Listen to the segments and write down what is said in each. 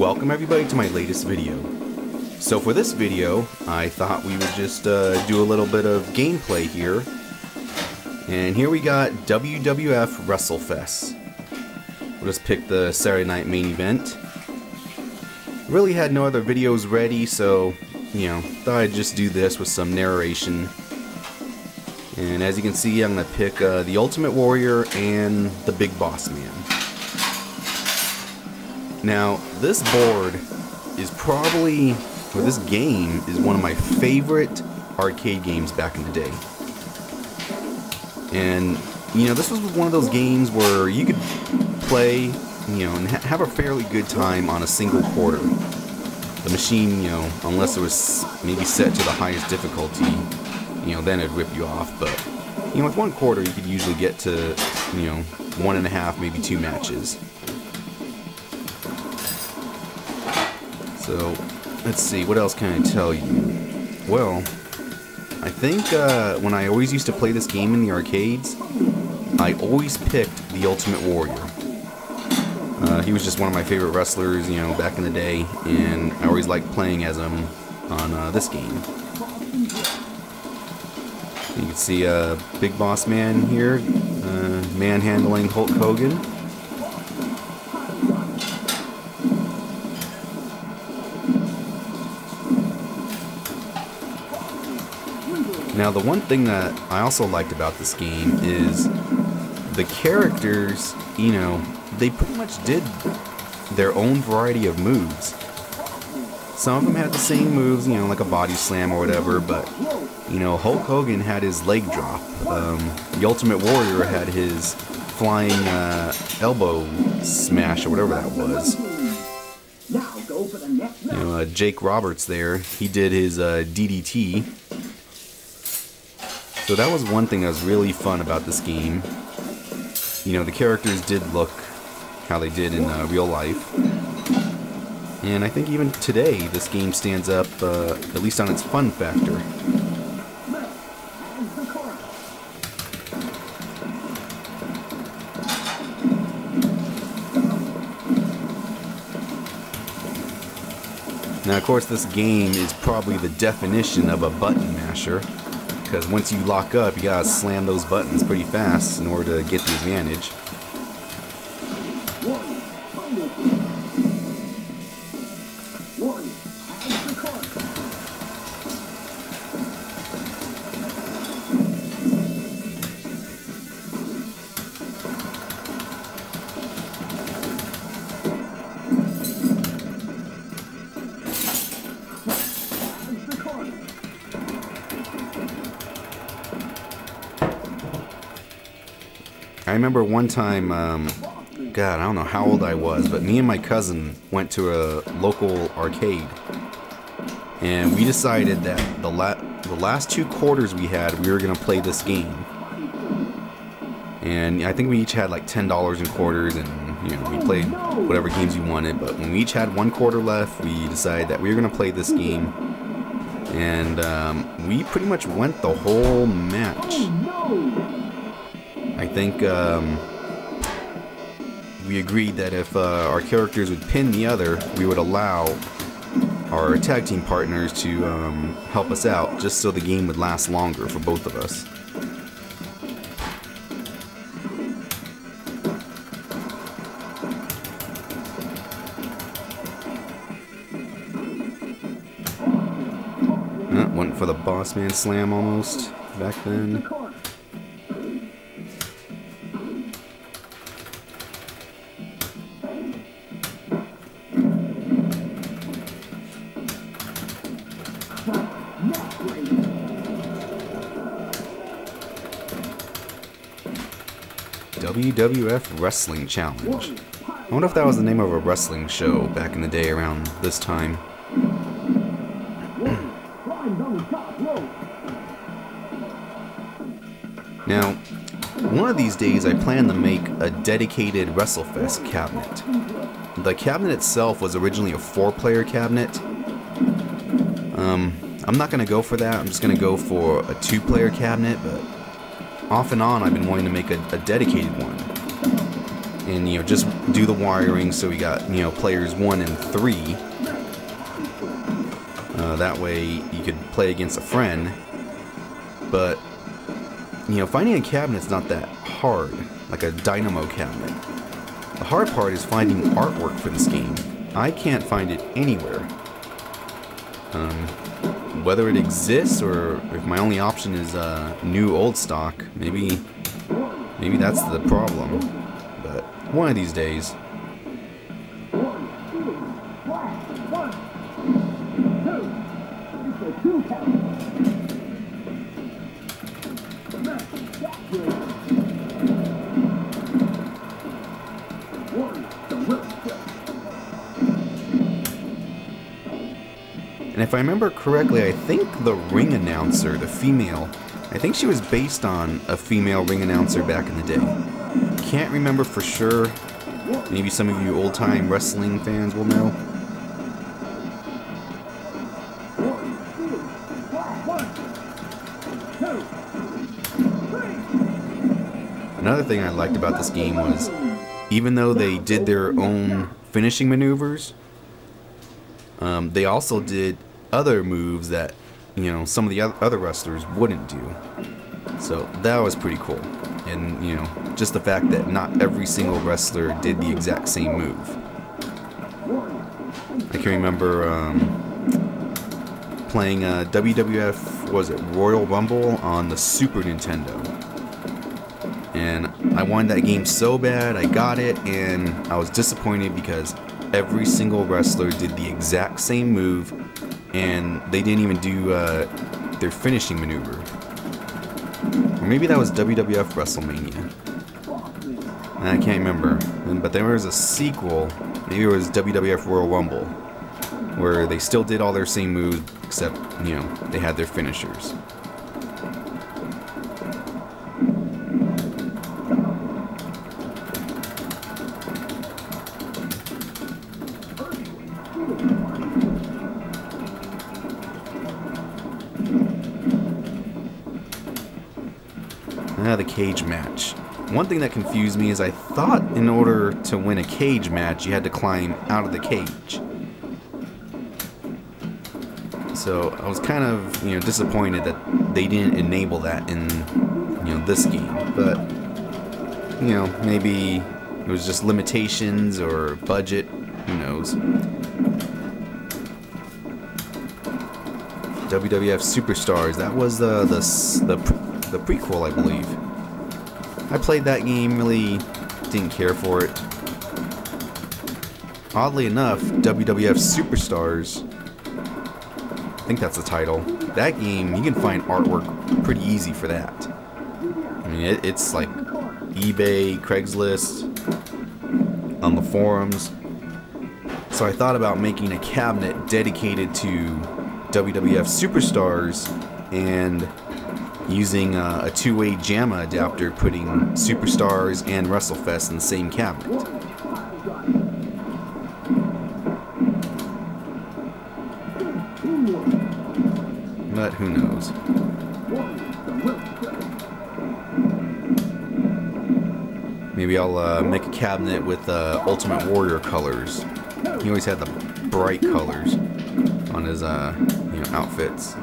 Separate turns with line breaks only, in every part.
Welcome everybody to my latest video. So for this video, I thought we would just do a little bit of gameplay here. And here we got WWF WrestleFest. We'll just pick the Saturday night main event. Really had no other videos ready, so, thought I'd just do this with some narration. And as you can see, I'm going to pick the Ultimate Warrior and the Big Boss Man. Now, this board is probably, or this game is one of my favorite arcade games back in the day. And, this was one of those games where you could play, and have a fairly good time on a single quarter. The machine, unless it was maybe set to the highest difficulty, then it'd rip you off. But, with one quarter, you could usually get to, 1.5, maybe 2 matches. So, let's see, what else can I tell you? Well, I think when I always used to play this game in the arcades, I always picked the Ultimate Warrior. He was just one of my favorite wrestlers, back in the day, and I always liked playing as him on this game. You can see Big Boss Man here, manhandling Hulk Hogan. Now, the one thing that I also liked about this game is the characters, they pretty much did their own variety of moves. Some of them had the same moves, like a body slam or whatever, but, Hulk Hogan had his leg drop. The Ultimate Warrior had his flying elbow smash or whatever that was. Jake Roberts there, he did his DDT. So that was one thing that was really fun about this game. The characters did look how they did in real life. And I think even today, this game stands up, at least on its fun factor. Now, of course, this game is probably the definition of a button masher. Because once you lock up, you gotta slam those buttons pretty fast in order to get the advantage. I remember one time, God, I don't know how old I was, but me and my cousin went to a local arcade, and we decided that the last 2 quarters we had, we were going to play this game. And I think we each had like $10 in quarters, and we played whatever games we wanted, but when we each had 1 quarter left, we decided that we were going to play this game, and we pretty much went the whole match. I think we agreed that if our characters would pin the other, we would allow our tag team partners to help us out, just so the game would last longer for both of us. Went for the Boss Man Slam almost back then. WWF Wrestling Challenge. I wonder if that was the name of a wrestling show back in the day around this time. Now, one of these days I plan to make a dedicated WrestleFest cabinet. The cabinet itself was originally a 4-player cabinet. I'm not going to go for that, I'm just going to go for a 2-player cabinet, but off and on I've been wanting to make a dedicated one. and just do the wiring. So we got players 1 and 3. That way you could play against a friend. But finding a cabinet's not that hard, like a dynamo cabinet. The hard part is finding artwork for this game. I can't find it anywhere. Whether it exists or if my only option is new old stock, maybe that's the problem. But one of these days. And if I remember correctly, I think the ring announcer, the female, I think she was based on a female ring announcer back in the day. Can't remember for sure. Maybe some of you old-time wrestling fans will know. Another thing I liked about this game was, even though they did their own finishing maneuvers, they also did other moves that, some of the other wrestlers wouldn't do. So that was pretty cool. And, just the fact that not every single wrestler did the exact same move. I can remember playing WWF, was it Royal Rumble on the Super Nintendo. And I wanted that game so bad, I got it, and I was disappointed because every single wrestler did the exact same move, and they didn't even do their finishing maneuver. Or maybe that was WWF WrestleMania. I can't remember. But there was a sequel, maybe it was WWF Royal Rumble, where they still did all their same moves, except, they had their finishers. The cage match. One thing that confused me is I thought in order to win a cage match you had to climb out of the cage. So I was kind of disappointed that they didn't enable that in this game. But maybe it was just limitations or budget. Who knows? WWF Superstars. That was the prequel, I believe. I played that game, really didn't care for it. Oddly enough, WWF Superstars, I think that's the title. That game, you can find artwork pretty easy for that. I mean, it's like eBay, Craigslist, on the forums. So I thought about making a cabinet dedicated to WWF Superstars and using a two-way JAMA adapter, putting Superstars and WrestleFest in the same cabinet. But who knows? Maybe I'll make a cabinet with Ultimate Warrior colors. He always had the bright colors on his outfits.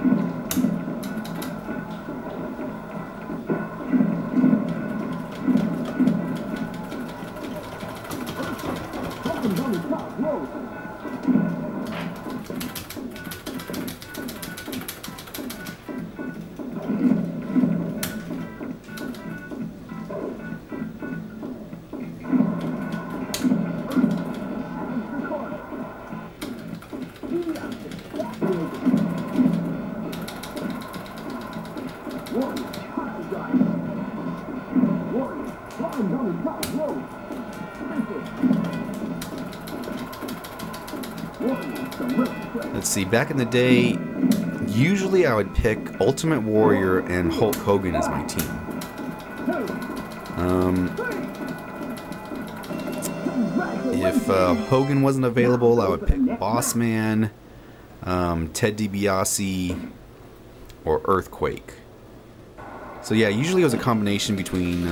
Let's see, back in the day, usually I would pick Ultimate Warrior and Hulk Hogan as my team. If Hogan wasn't available, I would pick Boss Man, Ted DiBiase, or Earthquake. So yeah, usually it was a combination between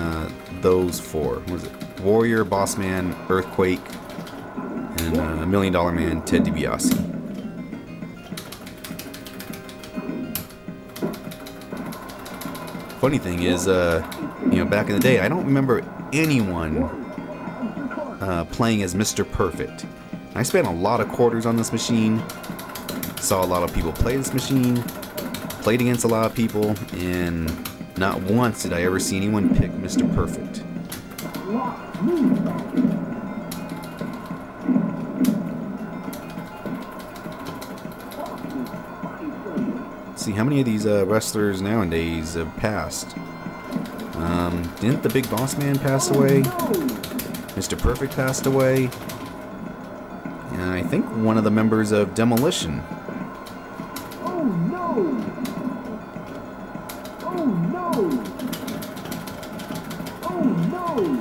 those four. What was it? Warrior, Boss Man, Earthquake, and $1 Million Man, Ted DiBiase. Funny thing is, you know, back in the day, I don't remember anyone playing as Mr. Perfect. I spent a lot of quarters on this machine, saw a lot of people play this machine, played against a lot of people, and not once did I ever see anyone pick Mr. Perfect. See, how many of these wrestlers nowadays have passed? Didn't the Big Boss Man pass away? Mr. Perfect passed away. And I think one of the members of Demolition.
Oh no! Oh no! Oh no!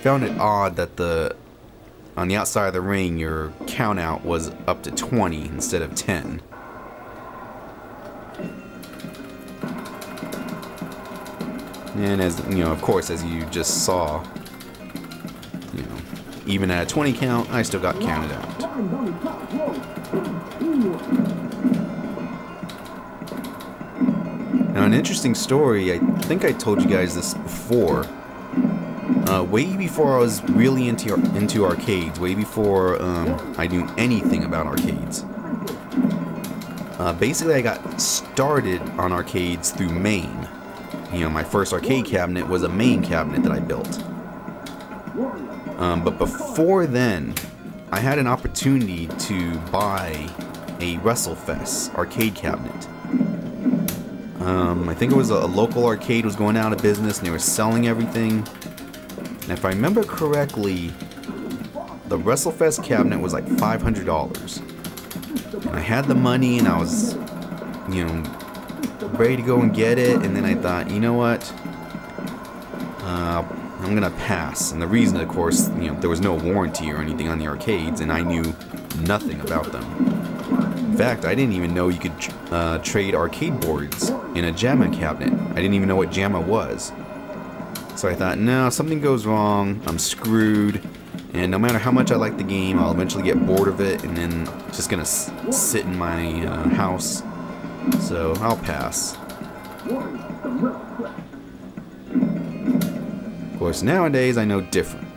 Found it odd that on the outside of the ring, your count out was up to 20 instead of 10. And as you know, of course, as you just saw, you know, even at a 20 count, I still got counted out. Now, an interesting story, I think I told you guys this before. Way before I was really into arcades, way before I knew anything about arcades. Basically, I got started on arcades through Maine. You know, my first arcade cabinet was a Maine cabinet that I built. But before then, I had an opportunity to buy a WrestleFest arcade cabinet. I think it was a local arcade was going out of business and they were selling everything. And if I remember correctly, the WrestleFest cabinet was like $500. And I had the money and I was, you know, ready to go and get it. And then I thought, you know what? I'm gonna pass. And the reason, of course, you know, there was no warranty or anything on the arcades, and I knew nothing about them. In fact, I didn't even know you could trade arcade boards in a JAMA cabinet. I didn't even know what JAMA was. So I thought, no, if something goes wrong, I'm screwed. And no matter how much I like the game, I'll eventually get bored of it, and then it's just gonna sit in my house. So I'll pass. Of course, nowadays I know different.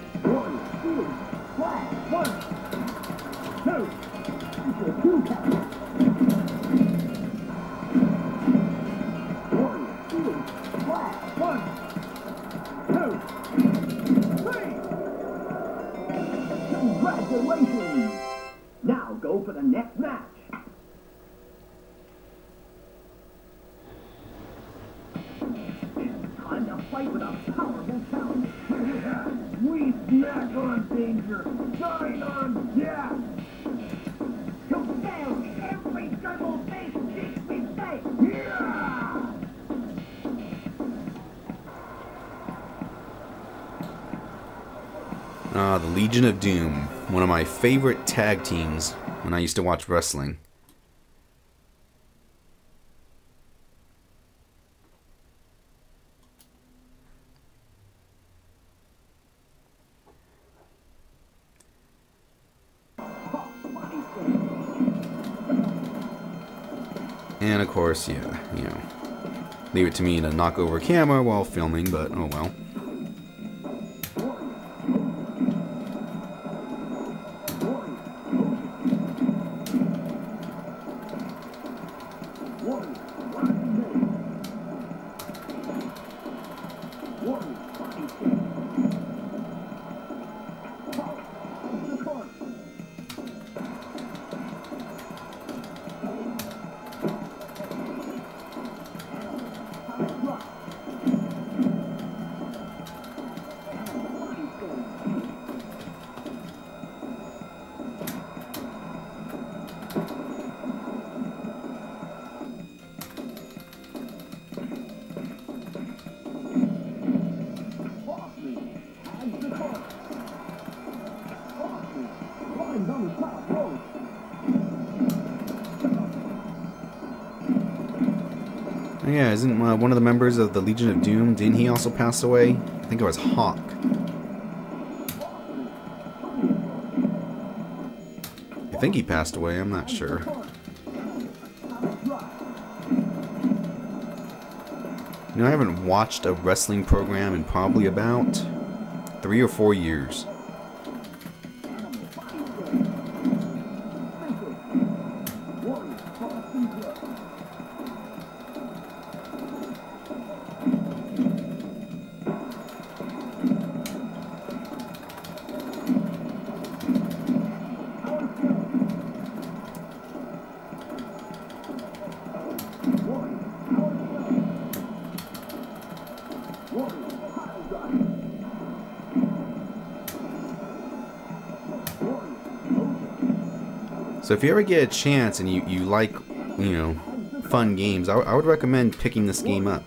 Congratulations! Now go for the next match. It's time to fight with a powerful challenge. Yeah, we snack on danger, dine on death. To fail every double face kick we say. Yeah!
The Legion of Doom, one of my favorite tag teams when I used to watch wrestling. And of course, yeah, you know, leave it to me to knock over a camera while filming, but oh well. Oh yeah, isn't one of the members of the Legion of Doom, didn't he also pass away? I think it was Hawk. I think he passed away, I'm not sure. You know, I haven't watched a wrestling program in probably about 3 or 4 years. So if you ever get a chance and you like, you know, fun games, I would recommend picking this game up.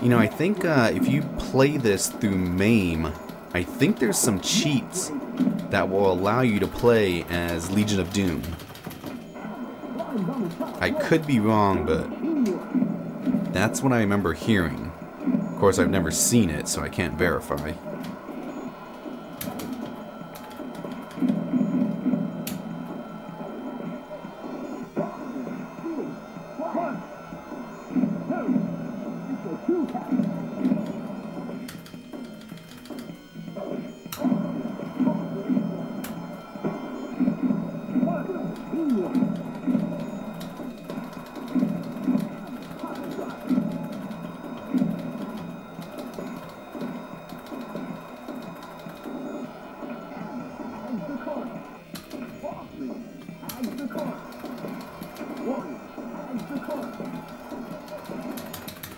You know, I think if you play this through MAME, I think there's some cheats that will allow you to play as Legion of Doom. I could be wrong, but that's what I remember hearing. Of course, I've never seen it, so I can't verify.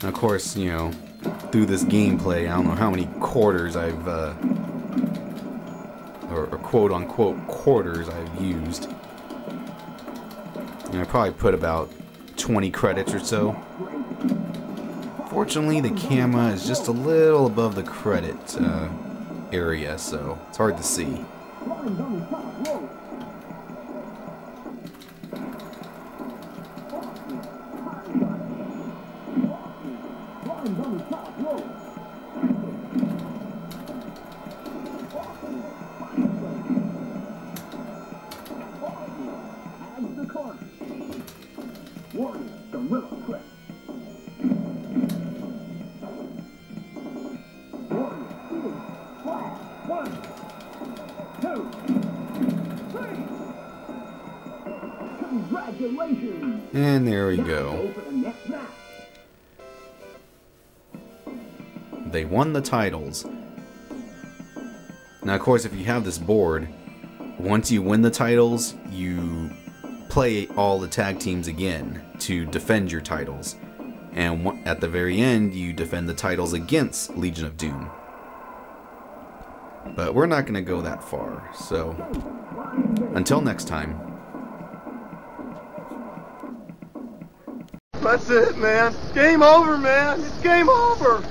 And of course, you know, through this gameplay, I don't know how many quarters I've, or quote-unquote quarters I've used. And I probably put about 20 credits or so. Fortunately, the camera is just a little above the credit area, so it's hard to see. And there we go. They won the titles. Now, of course, if you have this board, once you win the titles, you play all the tag teams again to defend your titles. And at the very end, you defend the titles against Legion of Doom. But we're not going to go that far, so until next time.
That's it, man. Game over, man. It's game over.